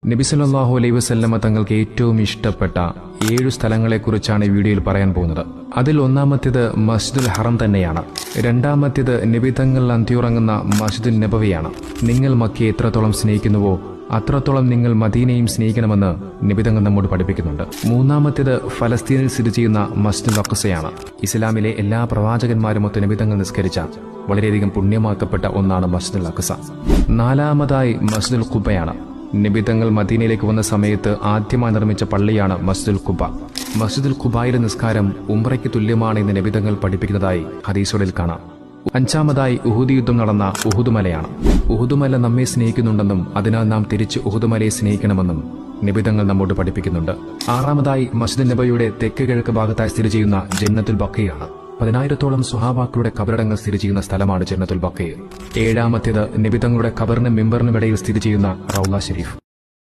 നബി സല്ലല്ലാഹു അലൈഹി വസല്ലമ തങ്ങൾക്ക് ഏറ്റവും ഇഷ്ടപ്പെട്ട 7 സ്ഥലങ്ങളെക്കുറിച്ചാണ് ഈ വീഡിയോയിൽ പറയാൻ പോകുന്നത്. അതിൽ ഒന്നാമത്തേത് മസ്ജിദുൽ ഹറം തന്നെയാണ്. രണ്ടാമത്തേത് നബി തങ്ങൾ അന്തിയുറങ്ങുന്ന മസ്ജിദുൽ നബവിയാണ്. നിങ്ങൾ മക്കയെ എത്രത്തോളം സ്നേഹിക്കുന്നുവോ അത്രത്തോളം നിങ്ങൾ മദീനയും സ്നേഹിക്കണമെന്ന് നബി തങ്ങൾ നമ്മോട് പഠിപ്പിക്കുന്നുണ്ട്. മൂന്നാമത്തേത് ഫലസ്തീനിൽ സ്ഥിതി ചെയ്യുന്ന മസ്ജിദുൽ അഖ്സയാണ്. ഇസ്ലാമിലെ എല്ലാ പ്രവാചകന്മാരുമൊത്ത് നബി തങ്ങൾ നിസ്കരിച്ച വളരെയധികം പുണ്യമാക്കപ്പെട്ട ഒന്നാണ് മസ്ജിദുൽ അഖ്സ. നാലാമതായി മസ്ജിദുൽ ഖുബയാണ്. നബി തങ്ങൾ മദീനയിലേക്ക് വന്ന സമയത്ത് ആദ്യമായി നിർമ്മിച്ച പള്ളിയാണ് മസ്ജിദുൽ ഖുബ. മസ്ജിദുൽ ഖുബയിലെ നിസ്കാരം ഉംറയ്ക്ക് തുല്യമാണ് എന്ന് നബി തങ്ങൾ പഠിപ്പിക്കുന്നതായി ഹദീസുകളിൽ കാണാം. അഞ്ചാമതായി ഉഹുദ് യുദ്ധം നടന്ന ഉഹുദ് മലയാണ്. ഉഹുദ് മല നമ്മെ സ്നേഹിക്കുന്നുണ്ടെന്നും അതിനാൽ നാം തിരിച്ച് ഉഹുദ് മലയെ സ്നേഹിക്കണമെന്നും നബി തങ്ങൾ നമ്മോട് പഠിപ്പിക്കുന്നുണ്ട്. ആറാമതായി മസ്ജിദ് നബവിയുടെ തെക്ക് കിഴക്ക് ഭാഗത്തായി സ്ഥിതി ചെയ്യുന്ന ജന്നത്തുൽ ബഖീഅയാണ്. 10,000-ഓളം സ്വഹാബാക്കളുടെ കബറിടങ്ങൾ സ്ഥിതി ചെയ്യുന്ന സ്ഥലമാണ് ജന്നത്തുൽ ബഖീഅ. ഏഴാമത്തേത് നബി തങ്ങളുടെ ഖബറിനും മിമ്പറിനും ഇടയിൽ സ്ഥിതി ചെയ്യുന്ന റൗള ഷരീഫ്.